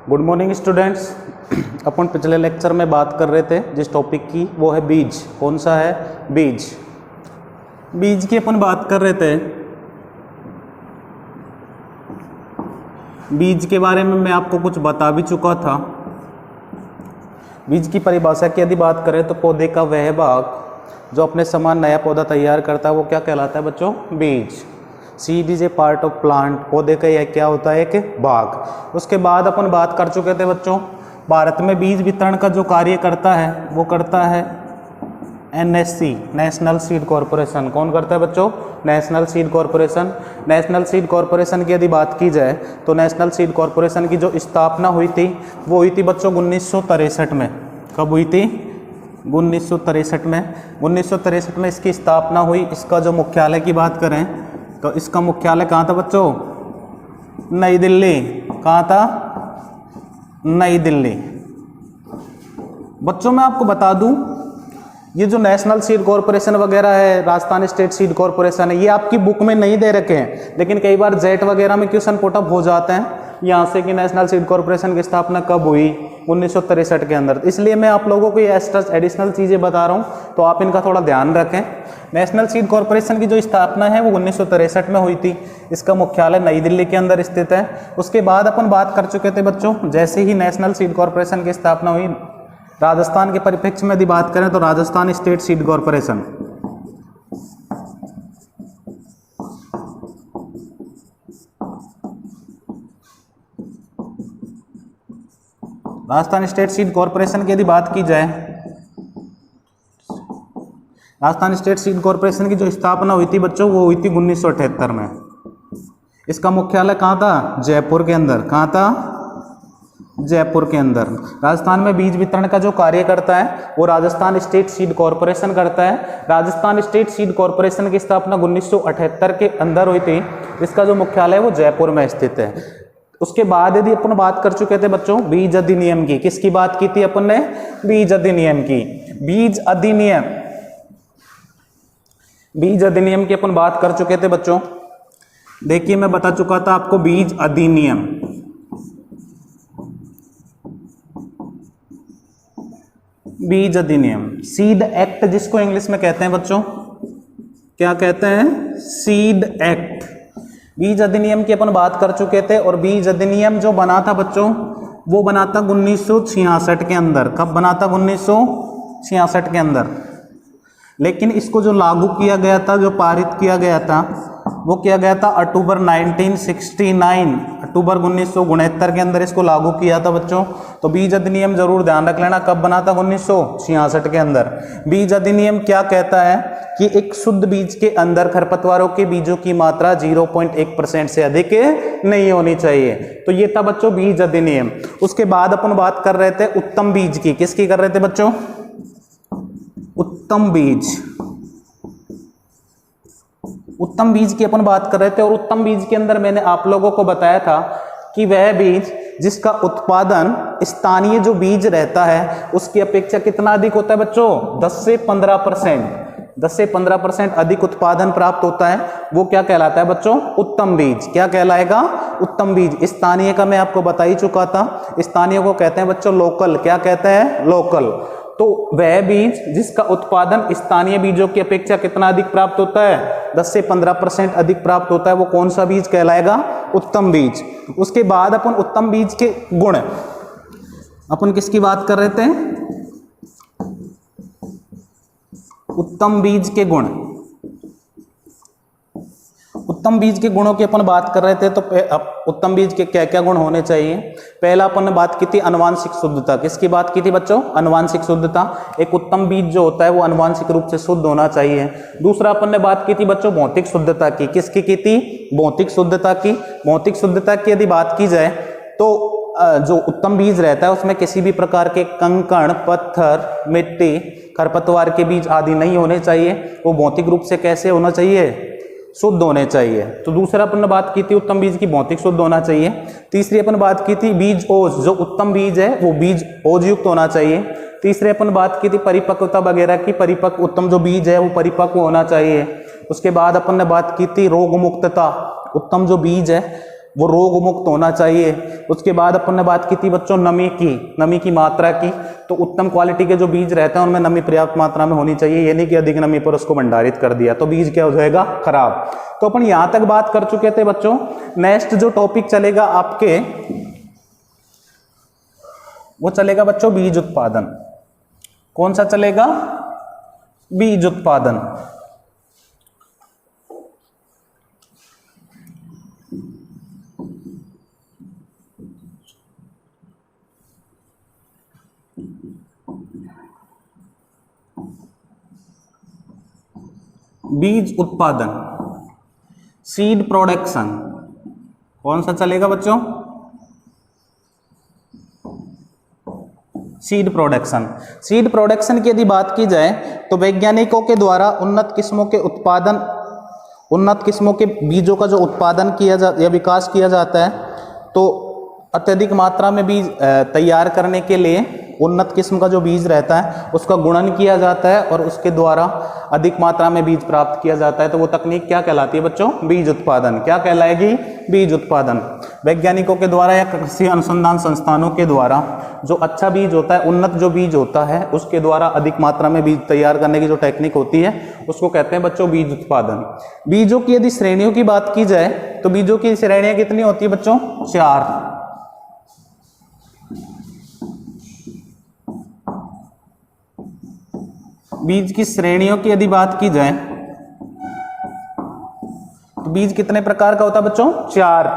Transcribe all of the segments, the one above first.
Good morning students. अपन पिछले lecture में बात कर रहे थे जिस टॉपिक की, वो है बीज। कौन सा है? बीज। बीज की अपन बात कर रहे थे। बीज के बारे में मैं आपको कुछ बता भी चुका था। बीज की परिभाषा की यदि बात करें तो पौधे का वह भाग जो अपने समान नया पौधा तैयार करता है वो क्या कहलाता है बच्चों? बीज। Seed is a part of plant. पौधे का यह क्या होता है? एक भाग। उसके बाद अपन बात कर चुके थे बच्चों, भारत में बीज वितरण का जो कार्य करता है वो करता है NSC, नेशनल सीड कॉरपोरेशन। कौन करता है बच्चों? National seed corporation. National seed corporation की यदि बात की जाए तो नेशनल सीड कॉरपोरेशन की जो स्थापना हुई थी वो हुई थी बच्चों 1963 में। कब हुई थी? 1963 में। 1963 में इसकी स्थापना हुई। इसका जो मुख्यालय की बात करें तो इसका मुख्यालय कहाँ था बच्चों? नई दिल्ली। कहाँ था? नई दिल्ली। बच्चों मैं आपको बता दूं, ये जो नेशनल सीड कॉरपोरेशन वगैरह है, राजस्थान स्टेट सीड कॉरपोरेशन है, ये आपकी बुक में नहीं दे रखे हैं, लेकिन कई बार जेट वगैरह में क्वेश्चन पुटअप हो जाते हैं यहाँ से कि नेशनल सीड कॉरपोरेशन की स्थापना कब हुई? 1963 के अंदर। इसलिए मैं आप लोगों को ये एक्स्ट्रा एडिशनल चीज़ें बता रहा हूँ, तो आप इनका थोड़ा ध्यान रखें। नेशनल सीड कॉरपोरेशन की जो स्थापना है वो 1963 में हुई थी। इसका मुख्यालय नई दिल्ली के अंदर स्थित है। उसके बाद अपन बात कर चुके थे बच्चों, जैसे ही नेशनल सीड कॉरपोरेशन की स्थापना हुई, राजस्थान के परिप्रेक्ष्य में यदि बात करें तो Rajasthan state seed corporation, Rajasthan state seed corporation की यदि बात की जाए, राजस्थान स्टेट सीड कॉरपोरेशन की जो स्थापना हुई थी बच्चों वो हुई थी 1978 में। इसका मुख्यालय कहाँ था? जयपुर के अंदर। कहाँ था? जयपुर के अंदर। राजस्थान में बीज वितरण का जो कार्य करता है वो राजस्थान स्टेट सीड कॉरपोरेशन करता है। राजस्थान स्टेट सीड कॉरपोरेशन की स्थापना 1978 के अंदर हुई थी। इसका जो मुख्यालय है वो जयपुर में स्थित है। उसके बाद यदि अपन बात कर चुके थे बच्चों बीज अधिनियम की। किसकी बात की थी अपन ने? बीज अधिनियम की। बीज अधिनियम, बीज अधिनियम की अपन बात कर चुके थे बच्चों। देखिए मैं बता चुका था आपको बीज अधिनियम। बीज अधिनियम, सीड एक्ट जिसको इंग्लिश में कहते हैं बच्चों, क्या कहते हैं? Seed act. बीज अधिनियम की अपन बात कर चुके थे। और बीज अधिनियम जो बना था बच्चों वो बना था 1966 के अंदर। कब बना था? 1966 के अंदर। लेकिन इसको जो लागू किया गया था, जो पारित किया गया था, वो किया गया था अक्टूबर 1969, अक्टूबर 1969 के अंदर इसको लागू किया था बच्चों। तो बीज अधिनियम जरूर ध्यान रख लेना, कब बना था? 1966 के अंदर। बीज अधिनियम क्या कहता है कि एक शुद्ध बीज के अंदर खरपतवारों के बीजों की मात्रा 0.1% से अधिक नहीं होनी चाहिए। तो ये था बच्चों बीज अधिनियम। उसके बाद अपन बात कर रहे थे उत्तम बीज की। किसकी कर रहे थे बच्चों? उत्तम बीज। उत्तम बीज की अपन बात कर रहे थे। और उत्तम बीज के अंदर मैंने आप लोगों को बताया था कि वह बीज जिसका उत्पादन स्थानीय जो बीज रहता है उसकी अपेक्षा कितना अधिक होता है बच्चों? 10 से 15%। 10 से 15% अधिक उत्पादन प्राप्त होता है, वो क्या कहलाता है बच्चों? उत्तम बीज। क्या कहलाएगा? उत्तम बीज। स्थानीय का मैं आपको बता ही चुका था। स्थानीय को कहते हैं बच्चों लोकल। क्या कहते हैं? लोकल। तो वह बीज जिसका उत्पादन स्थानीय बीजों की अपेक्षा कितना अधिक प्राप्त होता है? 10 से 15% अधिक प्राप्त होता है, वो कौन सा बीज कहलाएगा? उत्तम बीज। उसके बाद अपन उत्तम बीज के गुण, अपन किसकी बात कर रहे थे? उत्तम बीज के गुण। उत्तम बीज के गुणों की अपन बात कर रहे थे। तो उत्तम बीज के क्या क्या गुण होने चाहिए? पहला अपन ने बात की थी आनुवांशिक शुद्धता। किसकी बात की थी बच्चों? आनुवांशिक शुद्धता। एक उत्तम बीज जो होता है वो आनुवांशिक रूप से शुद्ध होना चाहिए। दूसरा अपन ने बात की थी बच्चों भौतिक शुद्धता की। किसकी की थी? भौतिक शुद्धता की। भौतिक शुद्धता की यदि बात की जाए तो जो उत्तम बीज रहता है उसमें किसी भी प्रकार के कंकड़, पत्थर, मिट्टी, खरपतवार के बीज आदि नहीं होने चाहिए। वो भौतिक रूप से कैसे होना चाहिए? शुद्ध होने चाहिए। तो दूसरा अपन ने बात की थी उत्तम बीज की भौतिक शुद्ध होना चाहिए। तीसरी अपन बात की थी बीज ओज, जो उत्तम बीज है वो बीज ओज युक्त होना चाहिए। तीसरे अपन बात की थी परिपक्वता वगैरह की। परिपक्व उत्तम जो बीज है वो परिपक्व होना चाहिए। उसके बाद अपन ने बात की थी रोग मुक्तता। उत्तम जो बीज है वो रोग मुक्त होना चाहिए। उसके बाद अपन ने बात की थी बच्चों नमी की मात्रा की। तो उत्तम क्वालिटी के जो बीज रहते हैं उनमें नमी पर्याप्त मात्रा में होनी चाहिए, ये नहीं कि अधिक नमी पर उसको भंडारित कर दिया तो बीज क्या हो जाएगा, खराब। तो अपन यहां तक बात कर चुके थे बच्चों। नेक्स्ट जो टॉपिक चलेगा आपके, वो चलेगा बच्चों बीज उत्पादन। कौन सा चलेगा, बीज उत्पादन। बीज उत्पादन, सीड प्रोडक्शन, कौन सा चलेगा बच्चों, सीड प्रोडक्शन। सीड प्रोडक्शन की यदि बात की जाए तो वैज्ञानिकों के द्वारा उन्नत किस्मों के बीजों का जो उत्पादन किया या विकास किया जाता है, तो अत्यधिक मात्रा में बीज तैयार करने के लिए उन्नत किस्म का जो बीज रहता है उसका गुणन किया जाता है और उसके द्वारा अधिक मात्रा में बीज प्राप्त किया जाता है। तो वो तकनीक क्या कहलाती है बच्चों, बीज उत्पादन। क्या कहलाएगी, बीज उत्पादन। वैज्ञानिकों के द्वारा या कृषि अनुसंधान संस्थानों के द्वारा जो अच्छा बीज होता है, उन्नत जो बीज होता है, उसके द्वारा अधिक मात्रा में बीज तैयार करने की जो टेक्निक होती है उसको कहते हैं बच्चों बीज उत्पादन। बीजों की यदि श्रेणियों की बात की जाए तो बीजों की श्रेणियां कितनी होती है बच्चों, 4। बीज की श्रेणियों की यदि बात की जाए तो बीज कितने प्रकार का होता है बच्चों, 4।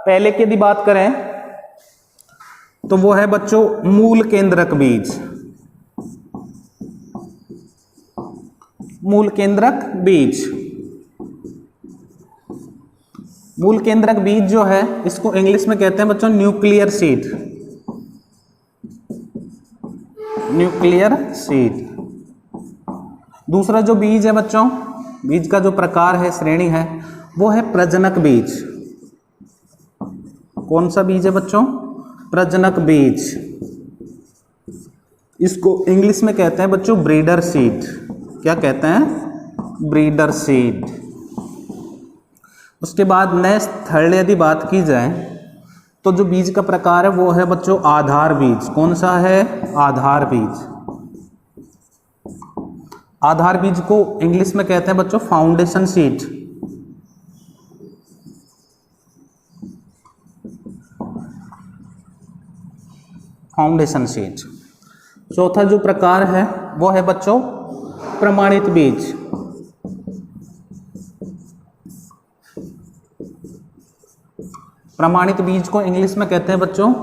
पहले की यदि बात करें तो वो है बच्चों मूल केंद्रक बीज। मूल केंद्रक बीज, मूल केंद्रक बीज जो है इसको इंग्लिश में कहते हैं बच्चों न्यूक्लियर सीड। Nuclear seed. दूसरा जो बीज है बच्चों, बीज का जो प्रकार है, श्रेणी है, वो है प्रजनक बीज। कौन सा बीज है बच्चों, प्रजनक बीज। इसको इंग्लिश में कहते हैं बच्चों ब्रीडर सीड। क्या कहते हैं, ब्रीडर सीड। उसके बाद नेक्स्ट थर्ड यदि बात की जाए तो जो बीज का प्रकार है वो है बच्चों आधार बीज। कौन सा है, आधार बीज। आधार बीज को इंग्लिश में कहते हैं बच्चों फाउंडेशन सीड। Foundation seed. चौथा जो प्रकार है वो है बच्चों प्रमाणित बीज। प्रमाणित बीज को इंग्लिश में कहते हैं बच्चों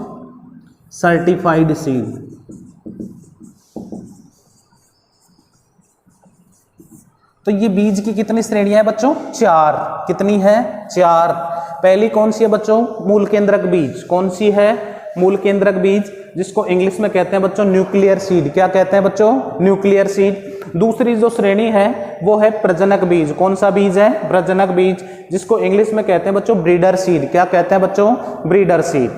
सर्टिफाइड सीड। तो ये बीज की कितनी श्रेणियां हैं बच्चों, 4। कितनी है, 4। पहली कौन सी है बच्चों, मूल केंद्रक बीज। कौन सी है, मूल केंद्रक बीज, जिसको इंग्लिश में कहते हैं बच्चों न्यूक्लियर सीड। क्या कहते हैं बच्चों, न्यूक्लियर सीड। दूसरी जो श्रेणी है वो है प्रजनक बीज। कौन सा बीज है, प्रजनक बीज, जिसको इंग्लिश में कहते हैं बच्चों ब्रीडर सीड। क्या कहते हैं बच्चों, ब्रीडर सीड।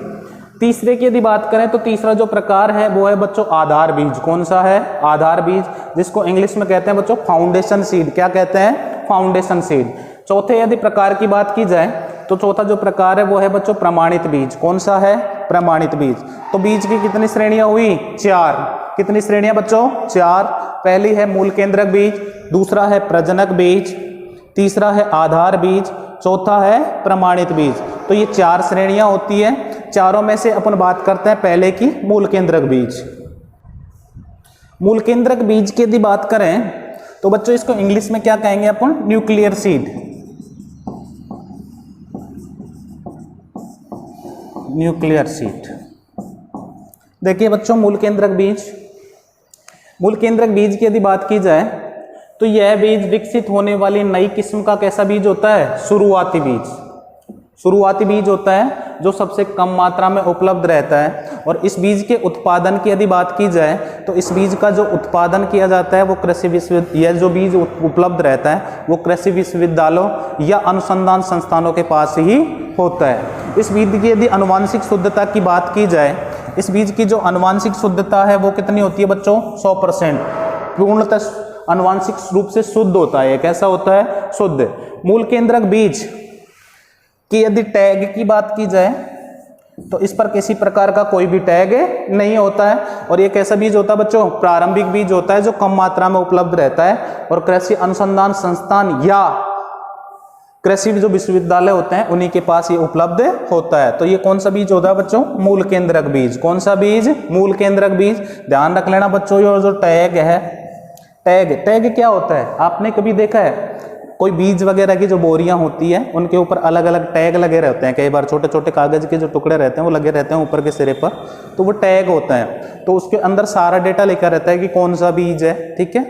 तीसरे की यदि बात करें तो तीसरा जो प्रकार है वो है बच्चों आधार बीज। कौन सा है, आधार बीज, जिसको इंग्लिश में कहते हैं बच्चों फाउंडेशन सीड। क्या कहते हैं, फाउंडेशन सीड। चौथे यदि प्रकार की बात की जाए तो चौथा जो प्रकार है वो है बच्चों प्रमाणित बीज। कौन सा है, प्रमाणित बीज। तो बीज की कितनी श्रेणियां हुई, 4। कितनी श्रेणियां बच्चों, 4। पहली है मूल केंद्रक बीज, दूसरा है प्रजनक बीज, तीसरा है आधार बीज, चौथा है प्रमाणित बीज। तो ये 4 श्रेणियां होती है। चारों में से अपन बात करते हैं पहले की मूल केंद्रक बीज। मूल केंद्रक बीज की यदि बात करें तो बच्चों इसको इंग्लिश में क्या कहेंगे अपन, न्यूक्लियर सीड। Nuclear seed. देखिए बच्चों मूल केंद्रक बीज, मूल केंद्रक बीज की यदि बात की जाए तो यह बीज विकसित होने वाली नई किस्म का कैसा बीज होता है, शुरुआती बीज। शुरुआती बीज होता है जो सबसे कम मात्रा में उपलब्ध रहता है। और इस बीज के उत्पादन की यदि बात की जाए तो इस बीज का जो उत्पादन किया जाता है वो कृषि विश्वविद्यालय, यह जो बीज उपलब्ध रहता है वो कृषि विश्वविद्यालयों या अनुसंधान संस्थानों के पास ही होता है। इस बीज की यदि आनुवांशिक शुद्धता की बात की जाए, इस बीज की जो आनुवांशिक शुद्धता है वो कितनी होती है बच्चों, 100%। पूर्णतः आनुवांशिक रूप से शुद्ध होता है। कैसा होता है, शुद्ध। मूल केंद्रक बीज कि यदि टैग की बात की जाए तो इस पर किसी प्रकार का कोई भी टैग नहीं होता है। और ये कैसा बीज होता है बच्चों? प्रारंभिक बीज होता है जो कम मात्रा में उपलब्ध रहता है और कृषि अनुसंधान संस्थान या कृषि जो विश्वविद्यालय होते हैं उन्हीं के पास ये उपलब्ध होता है। तो ये कौन सा बीज होता है बच्चों? मूल केंद्रक बीज। कौन सा बीज? मूल केंद्रक बीज। ध्यान रख लेना बच्चों, ये जो टैग है, टैग क्या होता है? आपने कभी देखा है कोई बीज वगैरह की जो बोरियां होती है उनके ऊपर अलग अलग टैग लगे रहते हैं, कई बार छोटे छोटे कागज के जो टुकड़े रहते हैं वो लगे रहते हैं ऊपर के सिरे पर, तो वो टैग होता है। तो उसके अंदर सारा डेटा लिखा रहता है कि कौन सा बीज है, ठीक है,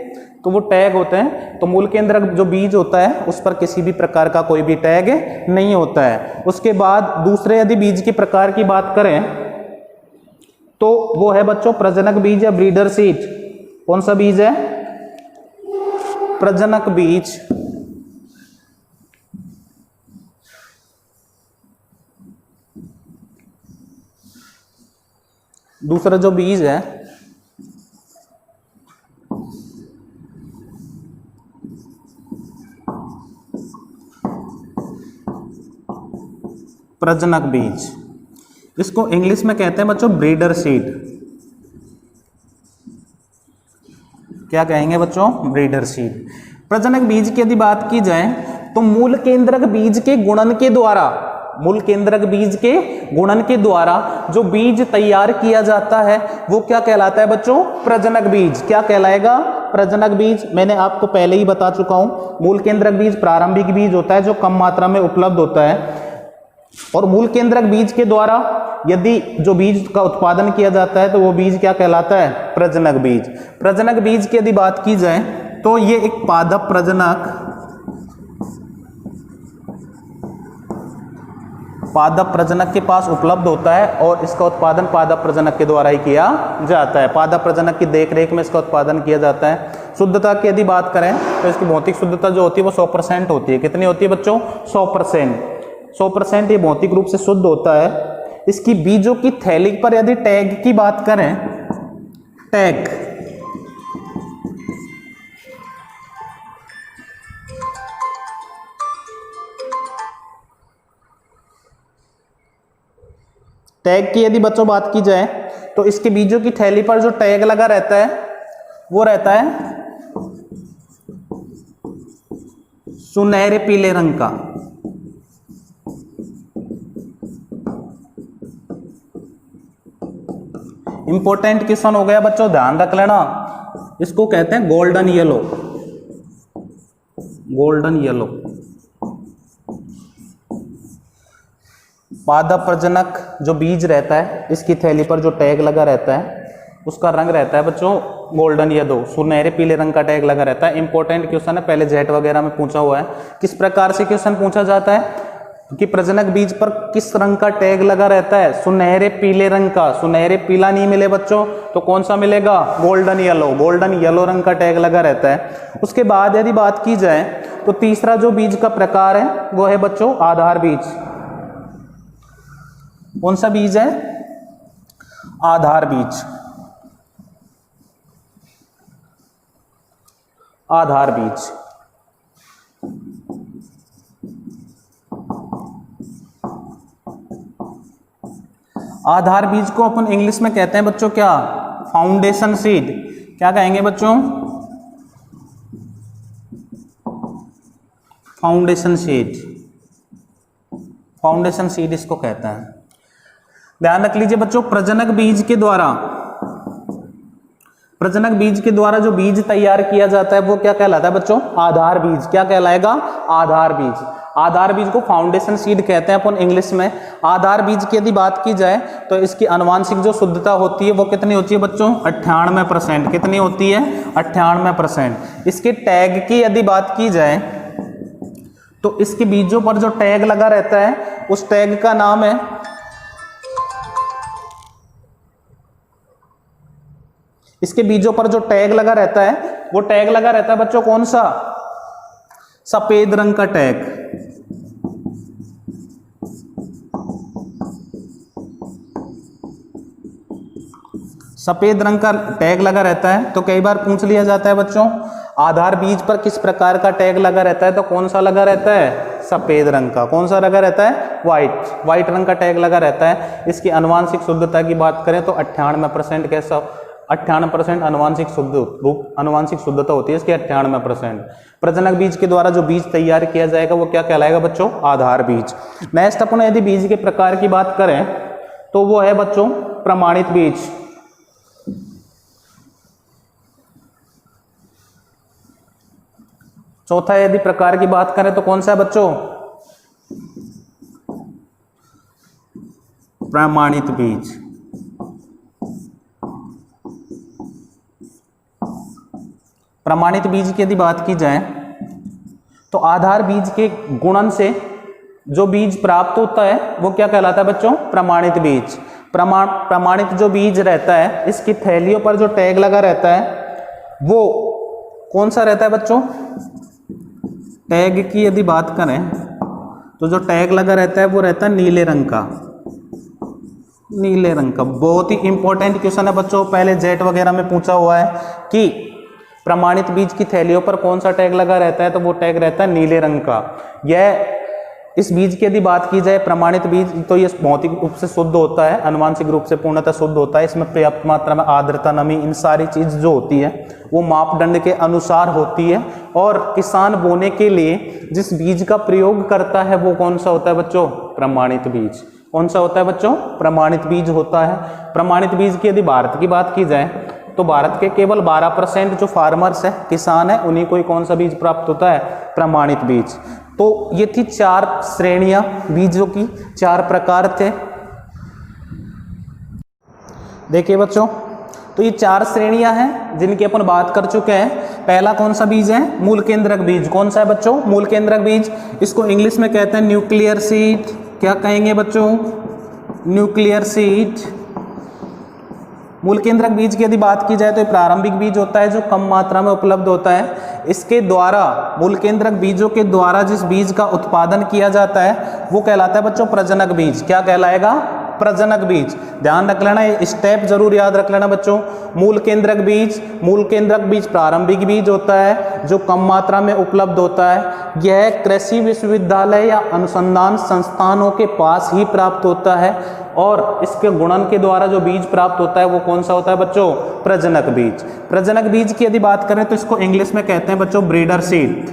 तो वो टैग होते हैं। तो मूल केंद्रक जो बीज होता है उस पर किसी भी प्रकार का कोई भी टैग नहीं होता है। उसके बाद दूसरे यदि बीज के प्रकार की बात करें तो वो है बच्चों प्रजनक बीज या ब्रीडर सीड। कौन सा बीज है? प्रजनक बीज। दूसरा जो बीज है प्रजनक बीज, इसको इंग्लिश में कहते हैं बच्चों ब्रीडर सीड। क्या कहेंगे बच्चों? Breeder seed. प्रजनक बीज की यदि बात की जाए तो मूल केंद्रक बीज के गुणन के द्वारा, मूल केंद्रक बीज के गुणन के द्वारा जो बीज तैयार किया जाता है वो क्या कहलाता है बच्चों? प्रजनक बीज। क्या कहलाएगा? प्रजनक बीज। मैंने आपको पहले ही बता चुका हूं, मूल केंद्रक बीज प्रारंभिक बीज होता है जो कम मात्रा में उपलब्ध होता है और मूल केंद्रक बीज के द्वारा यदि जो बीज का उत्पादन किया जाता है तो वो बीज क्या कहलाता है? प्रजनक बीज। प्रजनक बीज की यदि बात की जाए तो ये एक पादप प्रजनक, पादप प्रजनक के पास उपलब्ध होता है और इसका उत्पादन पादप प्रजनक के द्वारा ही किया जाता है। पादप प्रजनक की देखरेख में इसका उत्पादन किया जाता है। शुद्धता की यदि बात करें तो इसकी भौतिक शुद्धता जो होती है वो 100% होती है। कितनी होती है बच्चों? 100%। ये भौतिक रूप से शुद्ध होता है। इसकी बीजों की थैली पर यदि टैग की बात करें, टैग की यदि बच्चों बात की जाए तो इसके बीजों की थैली पर जो टैग लगा रहता है वो रहता है सुनहरे पीले रंग का। इंपॉर्टेंट क्वेश्चन हो गया बच्चों, ध्यान रख लेना। इसको कहते हैं गोल्डन येलो। गोल्डन येलो पादप प्रजनक जो बीज रहता है इसकी थैली पर जो टैग लगा रहता है उसका रंग रहता है बच्चों गोल्डन येलो, सुनहरे पीले रंग का टैग लगा रहता है। इंपॉर्टेंट क्वेश्चन है, पहले जेट वगैरह में पूछा हुआ है। किस प्रकार से क्वेश्चन पूछा जाता है कि प्रजनक बीज पर किस रंग का टैग लगा रहता है? सुनहरे पीले रंग का। सुनहरे पीला नहीं मिले बच्चों तो कौन सा मिलेगा? Golden yellow. गोल्डन येलो रंग का टैग लगा रहता है। उसके बाद यदि बात की जाए तो तीसरा जो बीज का प्रकार है वो है बच्चों आधार बीज। कौन सा बीज है? आधार बीज। आधार बीज आधार बीज को अपन इंग्लिश में कहते हैं बच्चों क्या? Foundation seed. क्या कहेंगे बच्चों? Foundation seed. फाउंडेशन सीड इसको कहते हैं। ध्यान रख लीजिए बच्चों, प्रजनक बीज के द्वारा जो बीज तैयार किया जाता है वो क्या कहलाता है बच्चों? आधार बीज। क्या कहलाएगा? आधार बीज। आधार बीज को फाउंडेशन सीड कहते हैं अपन इंग्लिश में। आधार बीज की यदि बात की जाए तो इसकी आनुवांशिक जो शुद्धता होती है वो कितनी होती है बच्चों? 98%। कितनी होती है? 98%। इसके टैग की यदि बात की जाए तो इसके बीजों पर जो टैग लगा रहता है उस टैग का नाम है इसके बीजों पर जो टैग लगा रहता है वो टैग लगा रहता है बच्चों कौन सा? सफेद रंग का टैग। सफेद रंग का टैग लगा रहता है। तो कई बार पूछ लिया जाता है बच्चों आधार बीज पर किस प्रकार का टैग लगा रहता है, तो कौन सा लगा रहता है? सफेद रंग का। कौन सा लगा रहता है? व्हाइट रंग का टैग लगा रहता है। इसकी आनुवांशिक शुद्धता की बात करें तो 98% कैसा 98% आनुवांशिक शुद्धता होती है इसकी 98%। प्रजनक बीज के द्वारा जो बीज तैयार किया जाएगा वो क्या कहलाएगा बच्चों? आधार बीज। नेक्स्ट अपन यदि बीज के प्रकार की बात करें तो वो है बच्चों प्रमाणित बीज। चौथा यदि प्रकार की बात करें तो कौन सा है बच्चों? प्रमाणित बीज। प्रमाणित बीज की यदि बात की जाए तो आधार बीज के गुणन से जो बीज प्राप्त होता है वो क्या कहलाता है बच्चों? प्रमाणित बीज। प्रमाणित जो बीज रहता है इसकी थैलियों पर जो टैग लगा रहता है वो कौन सा रहता है बच्चों? टैग की यदि बात करें तो जो टैग लगा रहता है वो रहता है नीले रंग का। नीले रंग का बहुत ही इंपॉर्टेंट क्वेश्चन है बच्चों, पहले जेट वगैरह में पूछा हुआ है कि प्रमाणित बीज की थैलियों पर कौन सा टैग लगा रहता है, तो वो टैग रहता है नीले रंग का। यह इस बीज की यदि बात की जाए प्रमाणित बीज तो ये भौतिक रूप से शुद्ध होता है, आनुवांशिक रूप से पूर्णतः शुद्ध होता है। इसमें पर्याप्त मात्रा में आर्द्रता, नमी, इन सारी चीज जो होती है वो मापदंड के अनुसार होती है। और किसान बोने के लिए जिस बीज का प्रयोग करता है वो कौन सा होता है बच्चों? प्रमाणित बीज। कौन सा होता है बच्चों? प्रमाणित बीज होता है। प्रमाणित बीज की यदि भारत की बात की जाए तो भारत के केवल 12% जो फार्मर्स है, किसान है, उन्हीं को ही कौन सा बीज प्राप्त होता है? प्रमाणित बीज। तो ये थी 4 श्रेणियां बीजों की, 4 प्रकार थे। देखिए बच्चों, तो ये 4 श्रेणियां हैं जिनकी अपन बात कर चुके हैं। पहला कौन सा बीज है? मूल केंद्रक बीज। कौन सा है बच्चों? मूल केंद्रक बीज। इसको इंग्लिश में कहते हैं न्यूक्लियर सीड। क्या कहेंगे बच्चों? Nuclear seed. मूल केंद्रक बीज की यदि बात की जाए तो प्रारंभिक बीज होता है जो कम मात्रा में उपलब्ध होता है। इसके द्वारा, मूल केंद्रक बीजों के द्वारा जिस बीज का उत्पादन किया जाता है वो कहलाता है बच्चों प्रजनक बीज। क्या कहलाएगा? प्रजनक बीज। ध्यान रख लेना, ये स्टेप जरूर याद रख लेना बच्चों। मूल केंद्रक बीज प्रारंभिक बीज होता है जो कम मात्रा में उपलब्ध होता है। यह कृषि विश्वविद्यालय या अनुसंधान संस्थानों के पास ही प्राप्त होता है और इसके गुणन के द्वारा जो बीज प्राप्त होता है वो कौन सा होता है बच्चों? प्रजनक बीज। प्रजनक बीज की यदि बात करें तो इसको इंग्लिश में कहते हैं बच्चों ब्रीडर सीड।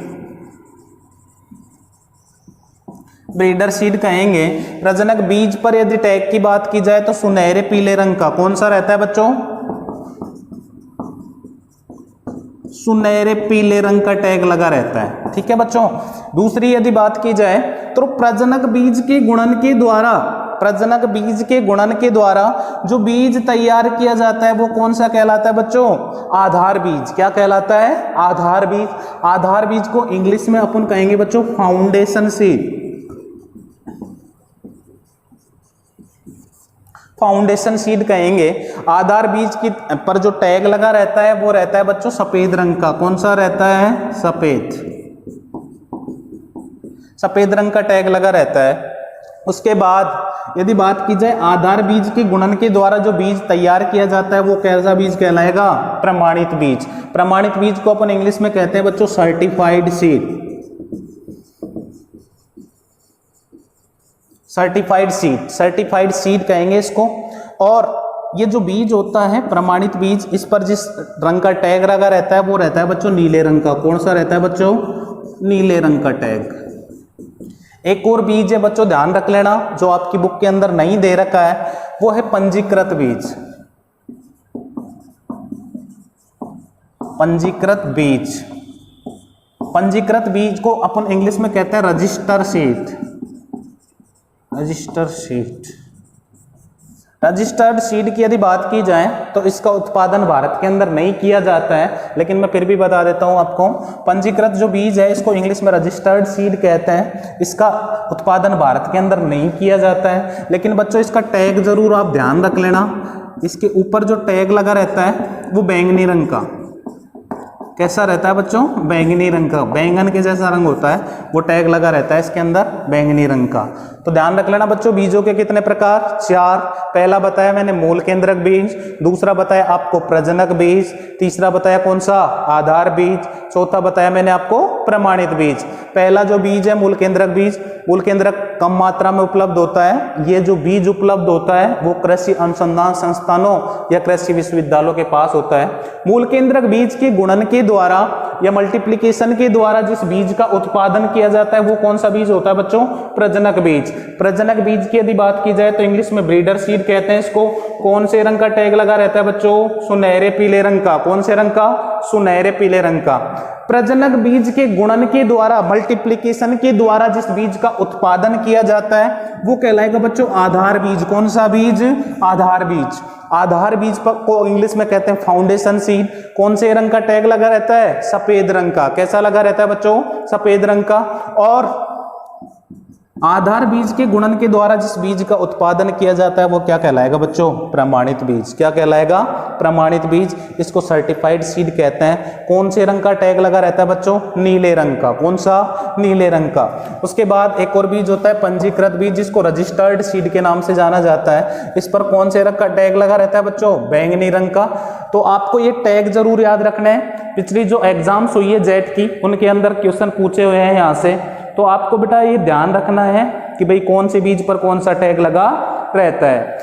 ब्रीडर सीड कहेंगे। प्रजनक बीज पर यदि टैग की बात की जाए तो सुनहरे पीले रंग का कौन सा रहता है बच्चों? सुनहरे पीले रंग का टैग लगा रहता है। ठीक है बच्चों। दूसरी यदि बात की जाए तो प्रजनक बीज के गुणन के द्वारा जो बीज तैयार किया जाता है वो कौन सा कहलाता है बच्चों? आधार बीज। क्या कहलाता है? आधार बीज। आधार बीज को इंग्लिश में अपन कहेंगे बच्चों फाउंडेशन सीड। फाउंडेशन सीड कहेंगे। आधार बीज की पर जो टैग लगा रहता है वो रहता है बच्चों सफेद रंग का। कौन सा रहता है? सफेद रंग का टैग लगा रहता है। उसके बाद यदि बात की जाए आधार बीज के गुणन के द्वारा जो बीज तैयार किया जाता है वो कैसा बीज कहलाएगा? प्रमाणित बीज। प्रमाणित बीज को अपन इंग्लिश में कहते हैं बच्चों सर्टिफाइड सीड। सर्टिफाइड सीड कहेंगे इसको। और ये जो बीज होता है प्रमाणित बीज, इस पर जिस रंग का टैग लगा रहता है वो रहता है बच्चों नीले रंग का। कौन सा रहता है बच्चों? नीले रंग का टैग। एक और बीज है बच्चों, ध्यान रख लेना, जो आपकी बुक के अंदर नहीं दे रखा है, वो है पंजीकृत बीज। पंजीकृत बीज। पंजीकृत बीज को अपन इंग्लिश में कहते हैं रजिस्टर सीड। रजिस्टर्ड सीड की यदि बात की जाए तो इसका उत्पादन भारत के अंदर नहीं किया जाता है, लेकिन मैं फिर भी बता देता हूं आपको। पंजीकृत जो बीज है इसको इंग्लिश में रजिस्टर्ड सीड कहते हैं। इसका उत्पादन भारत के अंदर नहीं किया जाता है, लेकिन बच्चों इसका टैग जरूर आप ध्यान रख लेना। इसके ऊपर जो टैग लगा रहता है वो बैंगनी रंग का। कैसा रहता है बच्चों? बैंगनी रंग का। बैंगन के जैसा रंग होता है, वो टैग लगा रहता है इसके अंदर बैंगनी रंग का। तो ध्यान रख लेना बच्चों, बीजों के कितने प्रकार, 4। पहला बताया मैंने मूल केंद्रक बीज, दूसरा बताया आपको प्रजनक बीज, तीसरा बताया कौन सा, आधार बीज, चौथा बताया मैंने आपको प्रमाणित बीज। पहला जो बीज है मूल केंद्रक बीज, मूल केंद्रक कम मात्रा में उपलब्ध होता है। ये जो बीज उपलब्ध होता है वो कृषि अनुसंधान संस्थानों या कृषि विश्वविद्यालयों के पास होता है। मूल केंद्रक बीज के गुणन के द्वारा या मल्टीप्लिकेशन के द्वारा जिस बीज का उत्पादन किया जाता है वो कौन सा बीज होता है बच्चों, प्रजनक बीज। प्रजनक बीज की यदि बात की जाए तो इंग्लिश में ब्रीडर सीड कहते हैं इसको। कौन से रंग का टैग लगा रहता है बच्चों, सुनहरे पीले रंग का। कौन से रंग का, सुनहरे पीले रंग का। प्रजनक बीज के गुणन के द्वारा, मल्टीप्लिकेशन के द्वारा जिस बीज का उत्पादन किया जाता है वो कहलाएगा बच्चों आधार बीज। कौन सा बीज, आधार बीज। आधार बीज को इंग्लिश में कहते हैं फाउंडेशन सीड। कौन से रंग का टैग लगा रहता है, सफेद रंग का। कैसा लगा रहता है बच्चों, सफेद रंग का। और आधार बीज के गुणन के द्वारा जिस बीज का उत्पादन किया जाता है वो क्या कहलाएगा बच्चों, प्रमाणित बीज। क्या कहलाएगा, प्रमाणित बीज। इसको सर्टिफाइड सीड कहते हैं। कौन से रंग का टैग लगा रहता है बच्चों, नीले रंग का। कौन सा, नीले रंग का। उसके बाद एक और बीज होता है पंजीकृत बीज, जिसको रजिस्टर्ड सीड के नाम से जाना जाता है। इस पर कौन से रंग का टैग लगा रहता है बच्चों, बैंगनी रंग का। तो आपको ये टैग जरूर याद रखना है। पिछली जो एग्जाम्स हुई है जेट की, उनके अंदर क्वेश्चन पूछे हुए हैं यहाँ से, तो आपको बेटा ये ध्यान रखना है कि भाई कौन से बीज पर कौन सा टैग लगा रहता है।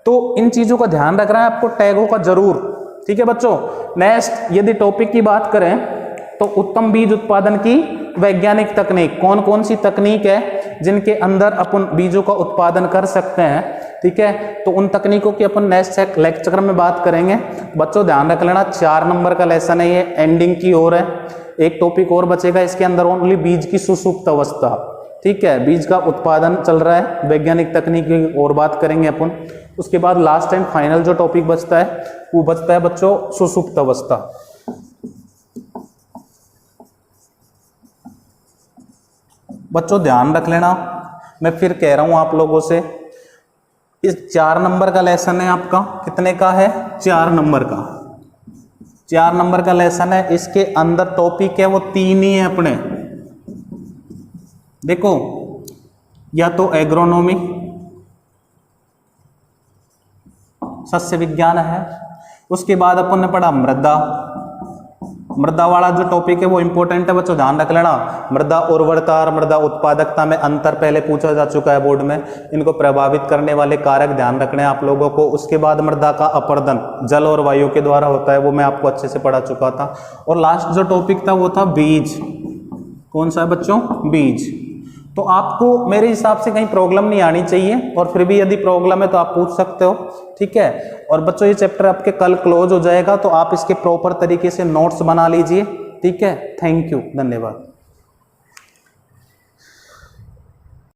तो इन चीजों का ध्यान रखना है आपको, टैगों का जरूर। ठीक है बच्चों। नेक्स्ट यदि टॉपिक की बात करें तो उत्तम बीज उत्पादन की वैज्ञानिक तकनीक। कौन कौन सी तकनीक है जिनके अंदर अपन बीजों का उत्पादन कर सकते हैं। ठीक है, तो उन तकनीकों की अपन नेक्स्ट लेक्चर में बात करेंगे। बच्चों ध्यान रख लेना, 4 नंबर का लेसन है ये, एंडिंग की ओर है। एक टॉपिक और बचेगा इसके अंदर, ओनली बीज की सुसुप्त अवस्था। ठीक है, बीज का उत्पादन चल रहा है, वैज्ञानिक तकनीक की और बात करेंगे अपन। उसके बाद लास्ट एंड फाइनल जो टॉपिक बचता है वो बचता है बच्चों सुसुप्त अवस्था। बच्चों ध्यान रख लेना, मैं फिर कह रहा हूं आप लोगों से, इस 4 नंबर का लेसन है आपका। कितने का है, 4 नंबर का। 4 नंबर का लेसन है, इसके अंदर टॉपिक है वो 3 ही है अपने। देखो, या तो एग्रोनॉमी, सस्य विज्ञान है। उसके बाद अपन ने पढ़ा मृदा। मृदा वाला जो टॉपिक है वो इंपॉर्टेंट है बच्चों, ध्यान रख लेना। मृदा उर्वरता और मृदा उत्पादकता में अंतर पहले पूछा जा चुका है बोर्ड में। इनको प्रभावित करने वाले कारक ध्यान रखने हैं आप लोगों को। उसके बाद मृदा का अपरदन जल और वायु के द्वारा होता है, वो मैं आपको अच्छे से पढ़ा चुका था। और लास्ट जो टॉपिक था वो था बीज। कौन सा है बच्चों, बीज। तो आपको मेरे हिसाब से कहीं प्रॉब्लम नहीं आनी चाहिए, और फिर भी यदि प्रॉब्लम है तो आप पूछ सकते हो। ठीक है, और बच्चों ये चैप्टर आपके कल क्लोज हो जाएगा, तो आप इसके प्रॉपर तरीके से नोट्स बना लीजिए। ठीक है, थैंक यू, धन्यवाद।